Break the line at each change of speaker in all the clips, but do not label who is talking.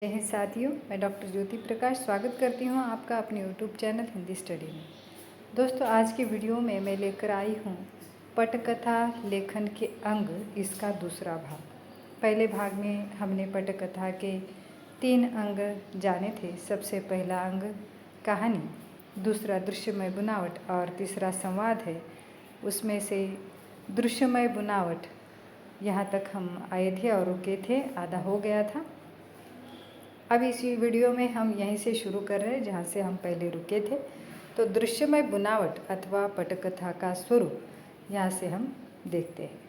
जय हिंद साथियों, मैं डॉक्टर ज्योति प्रकाश स्वागत करती हूँ आपका अपने यूट्यूब चैनल हिंदी स्टडी में। दोस्तों, आज की वीडियो में मैं लेकर आई हूँ पटकथा लेखन के अंग, इसका दूसरा भाग। पहले भाग में हमने पटकथा के 3 अंग जाने थे। सबसे पहला अंग कहानी, दूसरा दृश्यमय बनावट और तीसरा संवाद है। उसमें से दृश्यमय बनावट यहाँ तक हम आए थे और रुके थे, आधा हो गया था। अब इस वीडियो में हम यहीं से शुरू कर रहे हैं जहाँ से हम पहले रुके थे। तो दृश्यमय बनावट अथवा पटकथा का स्वरूप यहाँ से हम देखते हैं।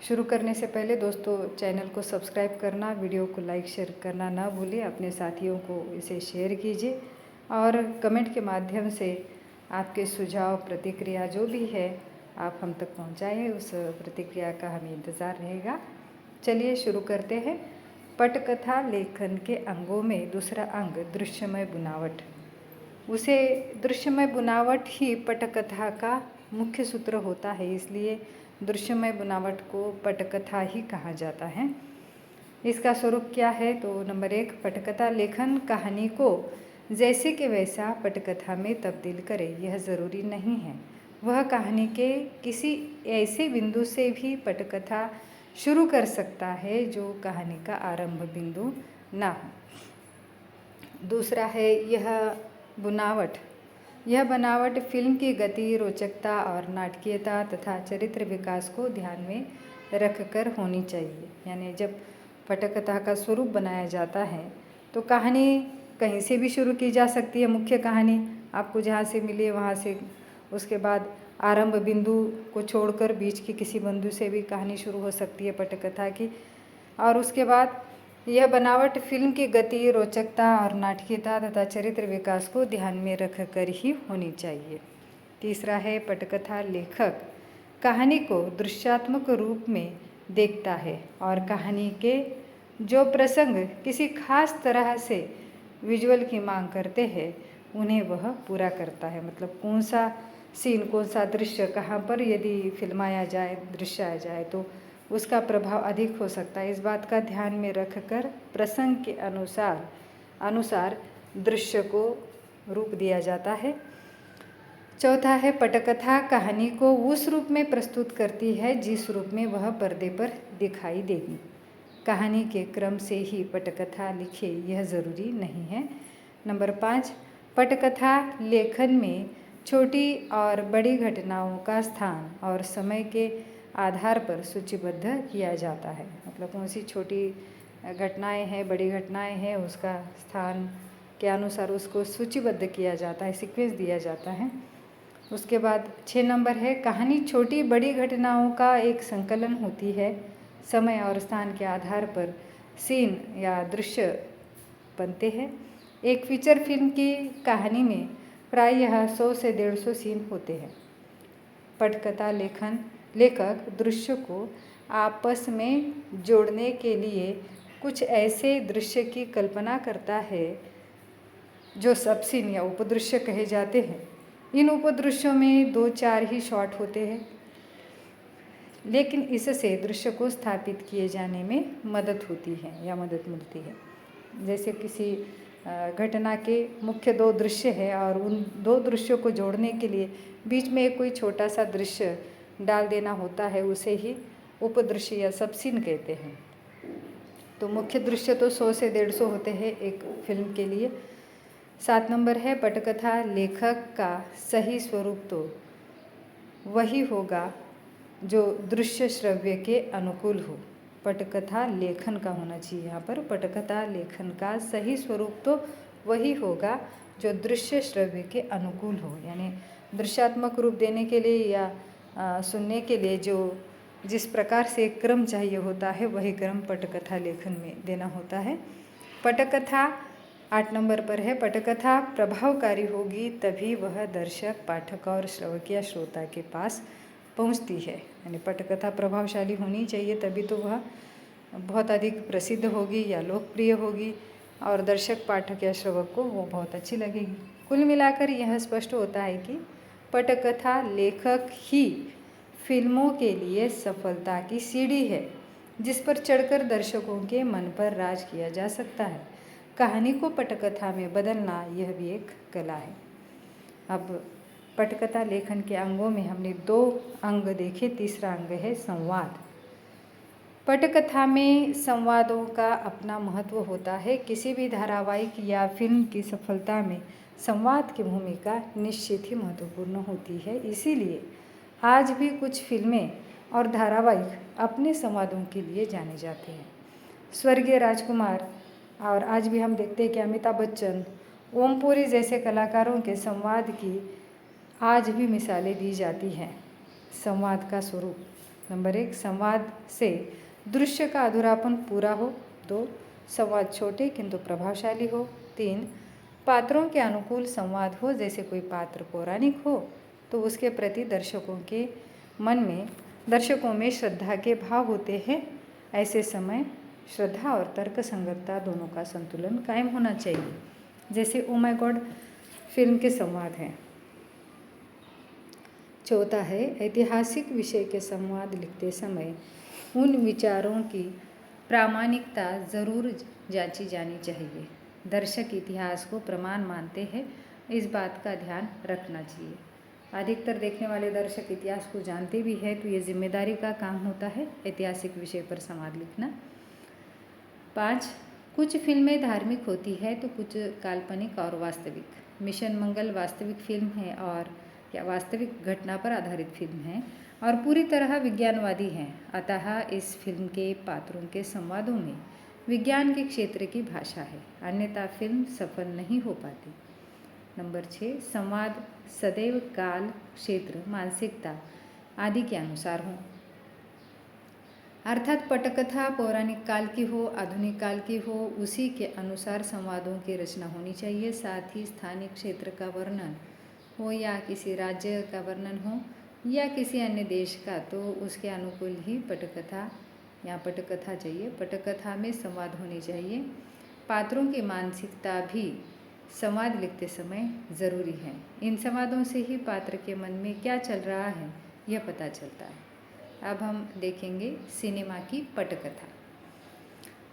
शुरू करने से पहले दोस्तों, चैनल को सब्सक्राइब करना, वीडियो को लाइक शेयर करना ना भूलें। अपने साथियों को इसे शेयर कीजिए और कमेंट के माध्यम से आपके सुझाव प्रतिक्रिया जो भी है आप हम तक पहुँचाएँ। उस प्रतिक्रिया का हमें इंतज़ार रहेगा। चलिए शुरू करते हैं। पटकथा लेखन के अंगों में दूसरा अंग दृश्यमय बनावट। उसे दृश्यमय बनावट ही पटकथा का मुख्य सूत्र होता है, इसलिए दृश्यमय बनावट को पटकथा ही कहा जाता है। इसका स्वरूप क्या है? तो नंबर 1, पटकथा लेखन कहानी को जैसे कि वैसा पटकथा में तब्दील करे, यह ज़रूरी नहीं है। वह कहानी के किसी ऐसे बिंदु से भी पटकथा शुरू कर सकता है जो कहानी का आरंभ बिंदु ना हो। दूसरा है यह बनावट फिल्म की गति, रोचकता और नाटकीयता तथा चरित्र विकास को ध्यान में रखकर होनी चाहिए। यानी जब पटकथा का स्वरूप बनाया जाता है तो कहानी कहीं से भी शुरू की जा सकती है। मुख्य कहानी आपको जहाँ से मिले वहाँ से, उसके बाद आरंभ बिंदु को छोड़कर बीच की किसी बिंदु से भी कहानी शुरू हो सकती है पटकथा की। और उसके बाद यह बनावट फिल्म की गति, रोचकता और नाटकीयता तथा चरित्र विकास को ध्यान में रखकर ही होनी चाहिए। तीसरा है पटकथा लेखक कहानी को दृश्यात्मक रूप में देखता है और कहानी के जो प्रसंग किसी खास तरह से विजुअल की मांग करते हैं उन्हें वह पूरा करता है। मतलब कौन सा सीन, कौन सा दृश्य कहाँ पर यदि फिल्माया जाए, दृश्याया जाए तो उसका प्रभाव अधिक हो सकता है। इस बात का ध्यान में रखकर प्रसंग के अनुसार दृश्य को रूप दिया जाता है। चौथा है पटकथा कहानी को उस रूप में प्रस्तुत करती है जिस रूप में वह पर्दे पर दिखाई देगी। कहानी के क्रम से ही पटकथा लिखे यह ज़रूरी नहीं है। नंबर 5, पटकथा लेखन में छोटी और बड़ी घटनाओं का स्थान और समय के आधार पर सूचीबद्ध किया जाता है। मतलब कौन सी छोटी घटनाएं हैं, बड़ी घटनाएं हैं, उसका स्थान के अनुसार उसको सूचीबद्ध किया जाता है, सीक्वेंस दिया जाता है। उसके बाद 6 नंबर है कहानी छोटी बड़ी घटनाओं का एक संकलन होती है। समय और स्थान के आधार पर सीन या दृश्य बनते हैं। एक फीचर फिल्म की कहानी में प्रायः 100 से 150 सीन होते हैं। पटकथा लेखक दृश्य को आपस में जोड़ने के लिए कुछ ऐसे दृश्य की कल्पना करता है जो सब सीन या उपदृश्य कहे जाते हैं। इन उपदृश्यों में 2-4 ही शॉट होते हैं, लेकिन इससे दृश्य को स्थापित किए जाने में मदद होती है या मदद मिलती है। जैसे किसी घटना के मुख्य 2 दृश्य है और उन 2 दृश्यों को जोड़ने के लिए बीच में एक कोई छोटा सा दृश्य डाल देना होता है, उसे ही उपदृश्य या सब सीन कहते हैं। तो मुख्य दृश्य तो 100 से 150 होते हैं एक फिल्म के लिए। 7 नंबर है पटकथा लेखक का सही स्वरूप तो वही होगा जो दृश्य श्रव्य के अनुकूल हो। पटकथा लेखन का होना चाहिए यहाँ पर। पटकथा लेखन का सही स्वरूप तो वही होगा जो दृश्य श्रव्य के अनुकूल हो। यानी दृश्यात्मक रूप देने के लिए या सुनने के लिए जो जिस प्रकार से क्रम चाहिए होता है वही क्रम पटकथा लेखन में देना होता है। पटकथा 8 नंबर पर है पटकथा प्रभावकारी होगी तभी वह दर्शक, पाठक और श्रवक या श्रोता के पास पहुंचती है। यानी पटकथा प्रभावशाली होनी चाहिए, तभी तो वह बहुत अधिक प्रसिद्ध होगी या लोकप्रिय होगी और दर्शक, पाठक या श्रवक को वो बहुत अच्छी लगेगी। कुल मिलाकर यह स्पष्ट होता है कि पटकथा लेखक ही फिल्मों के लिए सफलता की सीढ़ी है। जिस पर चढ़कर दर्शकों के मन पर राज किया जा सकता है। कहानी को पटकथा में बदलना यह भी एक कला है। अब पटकथा लेखन के अंगों में हमने 2 अंग देखे, तीसरा अंग है संवाद। पटकथा में संवादों का अपना महत्व होता है। किसी भी धारावाहिक या फिल्म की सफलता में संवाद की भूमिका निश्चित ही महत्वपूर्ण होती है। इसीलिए आज भी कुछ फिल्में और धारावाहिक अपने संवादों के लिए जाने जाते हैं। स्वर्गीय राजकुमार और आज भी हम देखते हैं कि अमिताभ बच्चन, ओम पुरी जैसे कलाकारों के संवाद की आज भी मिसालें दी जाती हैं। संवाद का स्वरूप: नंबर 1, संवाद से दृश्य का अधूरापन पूरा हो। 2, संवाद छोटे किंतु प्रभावशाली हो। 3, पात्रों के अनुकूल संवाद हो। जैसे कोई पात्र पौराणिक हो तो उसके प्रति दर्शकों में श्रद्धा के भाव होते हैं। ऐसे समय श्रद्धा और तर्क संगतता दोनों का संतुलन कायम होना चाहिए। जैसे ओ माय गॉड फिल्म के संवाद हैं। चौथा है, ऐतिहासिक विषय के संवाद लिखते समय उन विचारों की प्रामाणिकता जरूर जांची जानी चाहिए। दर्शक इतिहास को प्रमाण मानते हैं, इस बात का ध्यान रखना चाहिए। अधिकतर देखने वाले दर्शक इतिहास को जानते भी हैं, तो ये जिम्मेदारी का काम होता है ऐतिहासिक विषय पर संवाद लिखना। 5, कुछ फिल्में धार्मिक होती है तो कुछ काल्पनिक और वास्तविक। मिशन मंगल वास्तविक फिल्म है और वास्तविक घटना पर आधारित फिल्म है और पूरी तरह विज्ञानवादी है। अतः इस फिल्म के पात्रों के संवादों में विज्ञान के क्षेत्र की भाषा है, अन्यथा फिल्म सफल नहीं हो पाती। नंबर 6, संवाद सदैव काल, क्षेत्र, मानसिकता आदि के अनुसार हो। अर्थात पटकथा पौराणिक काल की हो, आधुनिक काल की हो, उसी के अनुसार संवादों की रचना होनी चाहिए। साथ ही स्थानिक क्षेत्र का वर्णन हो या किसी राज्य का वर्णन हो या किसी अन्य देश का, तो उसके अनुकूल ही पटकथा चाहिए। पटकथा में संवाद होने चाहिए। पात्रों की मानसिकता भी संवाद लिखते समय ज़रूरी है। इन संवादों से ही पात्र के मन में क्या चल रहा है यह पता चलता है। अब हम देखेंगे सिनेमा की पटकथा।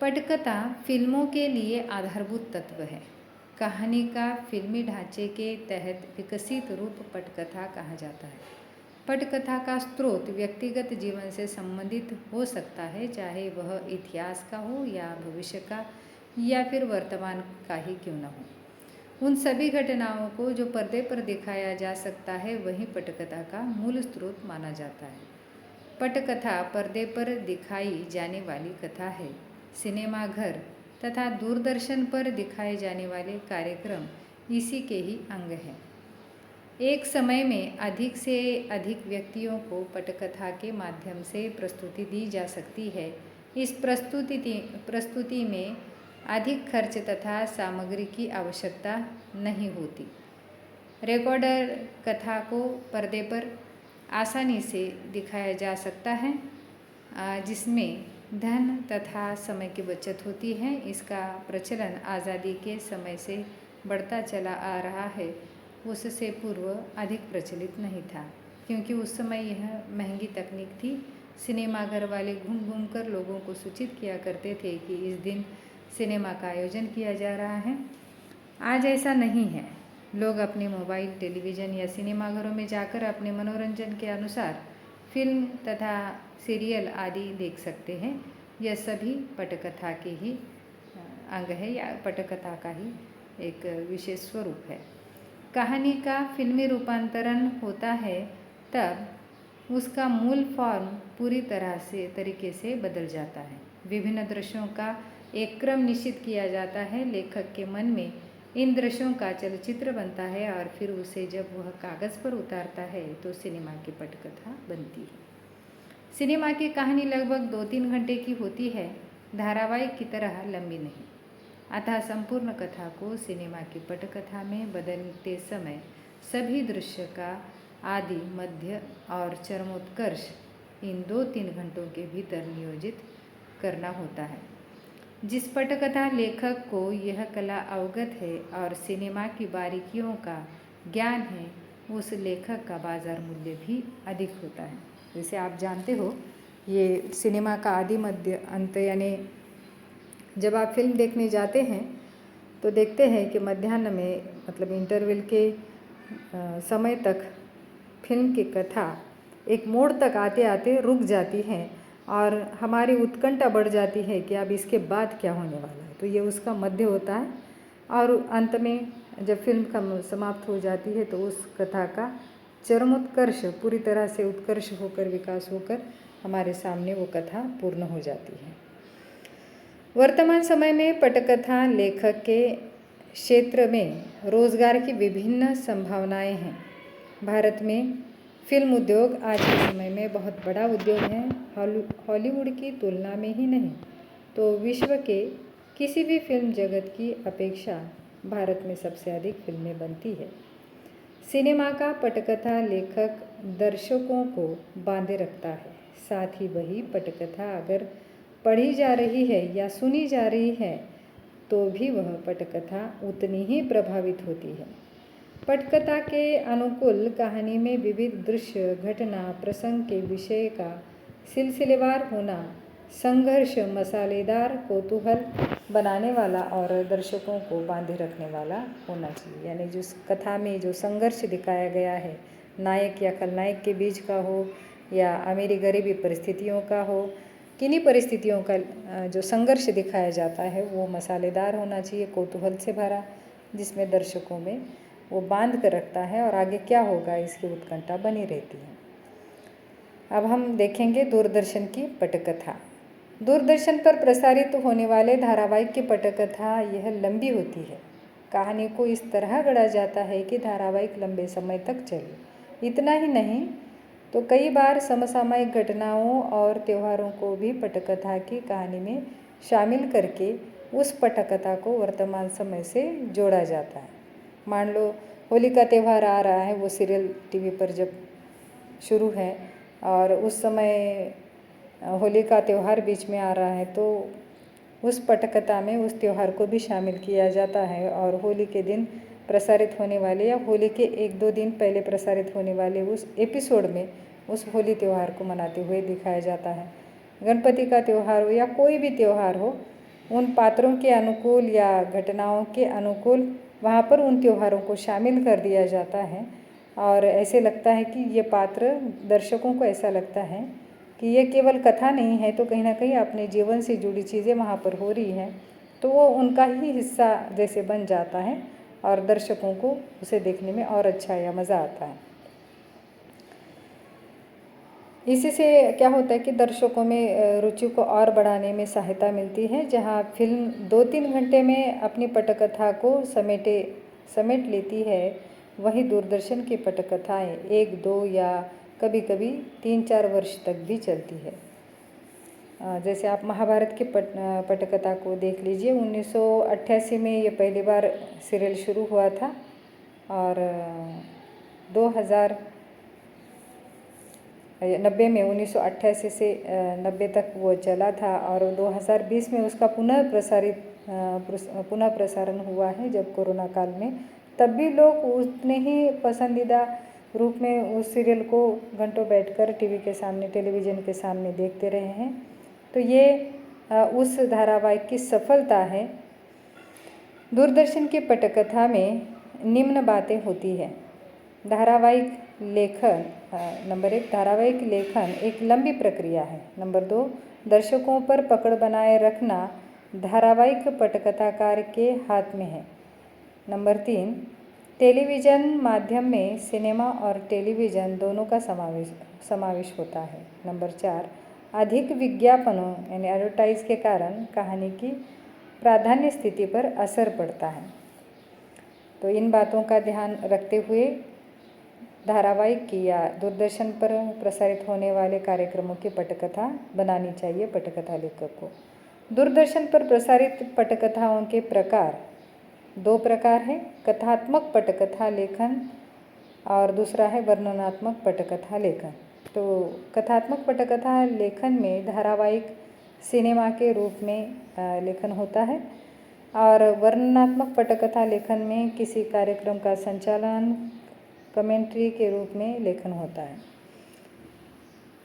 पटकथा फिल्मों के लिए आधारभूत तत्व है। कहानी का फिल्मी ढांचे के तहत विकसित रूप पटकथा कहा जाता है। पटकथा का स्रोत व्यक्तिगत जीवन से संबंधित हो सकता है, चाहे वह इतिहास का हो या भविष्य का या फिर वर्तमान का ही क्यों न हो। उन सभी घटनाओं को जो पर्दे पर दिखाया जा सकता है वही पटकथा का मूल स्रोत माना जाता है। पटकथा पर्दे पर दिखाई जाने वाली कथा है। सिनेमाघर तथा दूरदर्शन पर दिखाए जाने वाले कार्यक्रम इसी के ही अंग हैं। एक समय में अधिक से अधिक व्यक्तियों को पटकथा के माध्यम से प्रस्तुति दी जा सकती है। इस प्रस्तुति में अधिक खर्च तथा सामग्री की आवश्यकता नहीं होती। रिकॉर्डर कथा को पर्दे पर आसानी से दिखाया जा सकता है, जिसमें धन तथा समय की बचत होती है। इसका प्रचलन आज़ादी के समय से बढ़ता चला आ रहा है, उससे पूर्व अधिक प्रचलित नहीं था, क्योंकि उस समय यह महंगी तकनीक थी। सिनेमाघर वाले घूम घूम कर लोगों को सूचित किया करते थे कि इस दिन सिनेमा का आयोजन किया जा रहा है। आज ऐसा नहीं है। लोग अपने मोबाइल, टेलीविज़न या सिनेमाघरों में जाकर अपने मनोरंजन के अनुसार फिल्म तथा सीरियल आदि देख सकते हैं। यह सभी पटकथा के ही अंग है या पटकथा का ही एक विशेष स्वरूप है। कहानी का फिल्मी रूपांतरण होता है तब उसका मूल फॉर्म पूरी तरीके से बदल जाता है। विभिन्न दृश्यों का एक क्रम निश्चित किया जाता है। लेखक के मन में इन दृश्यों का चलचित्र बनता है और फिर उसे जब वह कागज़ पर उतारता है तो सिनेमा की पटकथा बनती है। सिनेमा की कहानी लगभग 2-3 घंटे की होती है, धारावाहिक की तरह लंबी नहीं। अतः संपूर्ण कथा को सिनेमा की पटकथा में बदलते समय सभी दृश्य का आदि, मध्य और चरमोत्कर्ष इन 2-3 घंटों के भीतर नियोजित करना होता है। जिस पटकथा लेखक को यह कला अवगत है और सिनेमा की बारीकियों का ज्ञान है, उस लेखक का बाजार मूल्य भी अधिक होता है। जैसे आप जानते हो ये सिनेमा का आदि मध्य अंत, यानी जब आप फिल्म देखने जाते हैं तो देखते हैं कि मध्याह्न में मतलब इंटरवल के समय तक फिल्म की कथा एक मोड़ तक आते आते रुक जाती है और हमारी उत्कंठा बढ़ जाती है कि अब इसके बाद क्या होने वाला है। तो ये उसका मध्य होता है और अंत में जब फिल्म समाप्त हो जाती है तो उस कथा का चरमोत्कर्ष पूरी तरह से उत्कर्ष होकर विकास होकर हमारे सामने वो कथा पूर्ण हो जाती है। वर्तमान समय में पटकथा लेखक के क्षेत्र में रोजगार की विभिन्न संभावनाएं हैं। भारत में फिल्म उद्योग आज के समय में बहुत बड़ा उद्योग है। हॉलीवुड की तुलना में ही नहीं तो विश्व के किसी भी फिल्म जगत की अपेक्षा भारत में सबसे अधिक फिल्में बनती है। सिनेमा का पटकथा लेखक दर्शकों को बांधे रखता है, साथ ही वही पटकथा अगर पढ़ी जा रही है या सुनी जा रही है तो भी वह पटकथा उतनी ही प्रभावित होती है। पटकथा के अनुकूल कहानी में विविध दृश्य, घटना, प्रसंग के विषय का सिलसिलेवार होना, संघर्ष, मसालेदार कौतूहल बनाने वाला और दर्शकों को बांधे रखने वाला होना चाहिए। यानी जो कथा में जो संघर्ष दिखाया गया है नायक या खलनायक के बीच का हो या अमीरी गरीबी परिस्थितियों का हो, किन्हीं परिस्थितियों का जो संघर्ष दिखाया जाता है वो मसालेदार होना चाहिए, कौतूहल से भरा, जिसमें दर्शकों में वो बांध कर रखता है और आगे क्या होगा इसकी उत्कंठा बनी रहती है। अब हम देखेंगे दूरदर्शन की पटकथा। दूरदर्शन पर प्रसारित होने वाले धारावाहिक की पटकथा यह लंबी होती है। कहानी को इस तरह गढ़ा जाता है कि धारावाहिक लंबे समय तक चले। इतना ही नहीं तो कई बार समसामयिक घटनाओं और त्योहारों को भी पटकथा की कहानी में शामिल करके उस पटकथा को वर्तमान समय से जोड़ा जाता है। मान लो होली का त्यौहार आ रहा है, वो सीरियल टीवी पर जब शुरू है और उस समय होली का त्यौहार बीच में आ रहा है तो उस पटकथा में उस त्यौहार को भी शामिल किया जाता है और होली के दिन प्रसारित होने वाले या होली के 1-2 दिन पहले प्रसारित होने वाले उस एपिसोड में उस होली त्यौहार को मनाते हुए दिखाया जाता है। गणपति का त्यौहार हो या कोई भी त्यौहार हो, उन पात्रों के अनुकूल या घटनाओं के अनुकूल वहाँ पर उन त्योहारों को शामिल कर दिया जाता है और ऐसे लगता है कि ये पात्र, दर्शकों को ऐसा लगता है कि ये केवल कथा नहीं है तो कहीं ना कहीं अपने जीवन से जुड़ी चीज़ें वहाँ पर हो रही हैं, तो वो उनका ही हिस्सा जैसे बन जाता है और दर्शकों को उसे देखने में और अच्छा या मज़ा आता है। इसी से क्या होता है कि दर्शकों में रुचि को और बढ़ाने में सहायता मिलती है। जहाँ फिल्म 2-3 घंटे में अपनी पटकथा को समेट लेती है, वहीं दूरदर्शन की पटकथाएँ 1-2 या कभी कभी 3-4 वर्ष तक भी चलती है। जैसे आप महाभारत की पटकथा को देख लीजिए। 1988 में ये पहली बार सीरियल शुरू हुआ था और 1988 में 1988 से 90 तक वो चला था और 2020 में उसका पुनः प्रसारण हुआ है जब कोरोना काल में। तब भी लोग उतने ही पसंदीदा रूप में उस सीरियल को घंटों बैठकर टीवी के सामने, टेलीविज़न के सामने देखते रहे हैं। तो ये उस धारावाहिक की सफलता है। दूरदर्शन की पटकथा में निम्न बातें होती है। धारावाहिक लेखन, नंबर 1, धारावाहिक लेखन एक लंबी प्रक्रिया है। नंबर 2, दर्शकों पर पकड़ बनाए रखना धारावाहिक पटकथाकार के हाथ में है। नंबर 3, टेलीविज़न माध्यम में सिनेमा और टेलीविज़न दोनों का समावेश होता है। नंबर 4, अधिक विज्ञापनों यानी एडवर्टाइज के कारण कहानी की प्राधान्य स्थिति पर असर पड़ता है। तो इन बातों का ध्यान रखते हुए धारावाहिक की या दूरदर्शन पर प्रसारित होने वाले कार्यक्रमों की पटकथा बनानी चाहिए पटकथा लेखक को। दूरदर्शन पर प्रसारित पटकथाओं के प्रकार 2 प्रकार हैं, कथात्मक पटकथा लेखन और दूसरा है वर्णनात्मक पटकथा लेखन। तो कथात्मक पटकथा लेखन में धारावाहिक सिनेमा के रूप में लेखन होता है और वर्णनात्मक पटकथा लेखन में किसी कार्यक्रम का संचालन, कमेंट्री के रूप में लेखन होता है।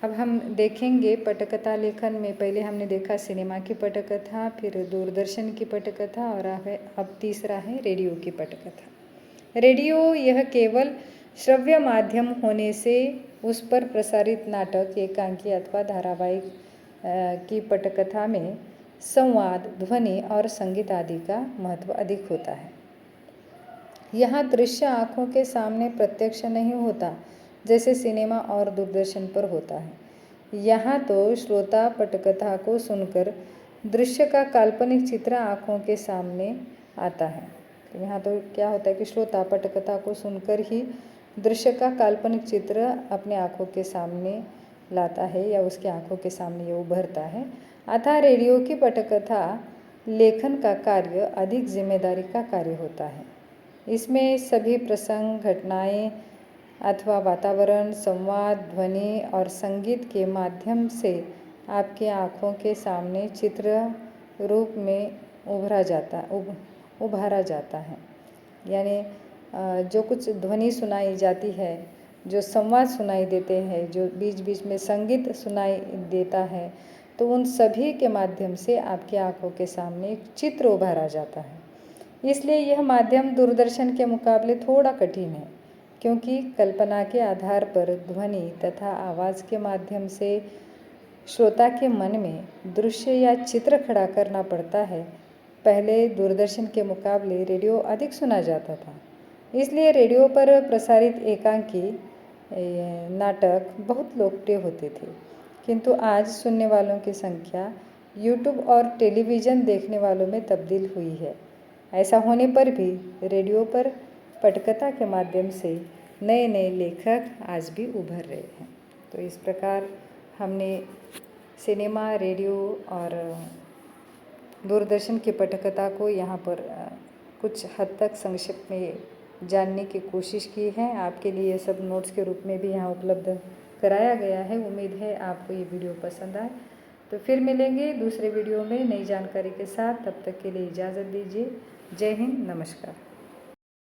अब हम देखेंगे पटकथा लेखन में। पहले हमने देखा सिनेमा की पटकथा, फिर दूरदर्शन की पटकथा, और अब तीसरा है रेडियो की पटकथा। रेडियो यह केवल श्रव्य माध्यम होने से उस पर प्रसारित नाटक, एकांकी अथवा धारावाहिक की पटकथा में संवाद, ध्वनि और संगीत आदि का महत्व अधिक होता है। यहाँ दृश्य आँखों के सामने प्रत्यक्ष नहीं होता जैसे सिनेमा और दूरदर्शन पर होता है। यहाँ तो श्रोता पटकथा को सुनकर दृश्य का काल्पनिक चित्र आँखों के सामने आता है। तो यहाँ तो क्या होता है कि श्रोता पटकथा को सुनकर ही दृश्य का काल्पनिक चित्र अपने आँखों के सामने लाता है या उसकी आँखों के सामने ये उभरता है। अतः रेडियो की पटकथा लेखन का कार्य अधिक जिम्मेदारी का कार्य होता है। इसमें सभी प्रसंग, घटनाएं अथवा वातावरण, संवाद, ध्वनि और संगीत के माध्यम से आपके आँखों के सामने चित्र रूप में उभारा जाता है। यानी जो कुछ ध्वनि सुनाई जाती है, जो संवाद सुनाई देते हैं, जो बीच बीच में संगीत सुनाई देता है, तो उन सभी के माध्यम से आपकी आँखों के सामने एक चित्र उभारा जाता है। इसलिए यह माध्यम दूरदर्शन के मुकाबले थोड़ा कठिन है, क्योंकि कल्पना के आधार पर ध्वनि तथा आवाज़ के माध्यम से श्रोता के मन में दृश्य या चित्र खड़ा करना पड़ता है। पहले दूरदर्शन के मुकाबले रेडियो अधिक सुना जाता था, इसलिए रेडियो पर प्रसारित एकांकी नाटक बहुत लोकप्रिय होते थे। किंतु आज सुनने वालों की संख्या यूट्यूब और टेलीविज़न देखने वालों में तब्दील हुई है। ऐसा होने पर भी रेडियो पर पटकथा के माध्यम से नए नए लेखक आज भी उभर रहे हैं। तो इस प्रकार हमने सिनेमा, रेडियो और दूरदर्शन की पटकथा को यहाँ पर कुछ हद तक संक्षिप्त में जानने की कोशिश की है। आपके लिए ये सब नोट्स के रूप में भी यहाँ उपलब्ध कराया गया है। उम्मीद है आपको ये वीडियो पसंद आए। तो फिर मिलेंगे दूसरे वीडियो में नई जानकारी के साथ। तब तक के लिए इजाज़त दीजिए। जय हिंद, नमस्कार।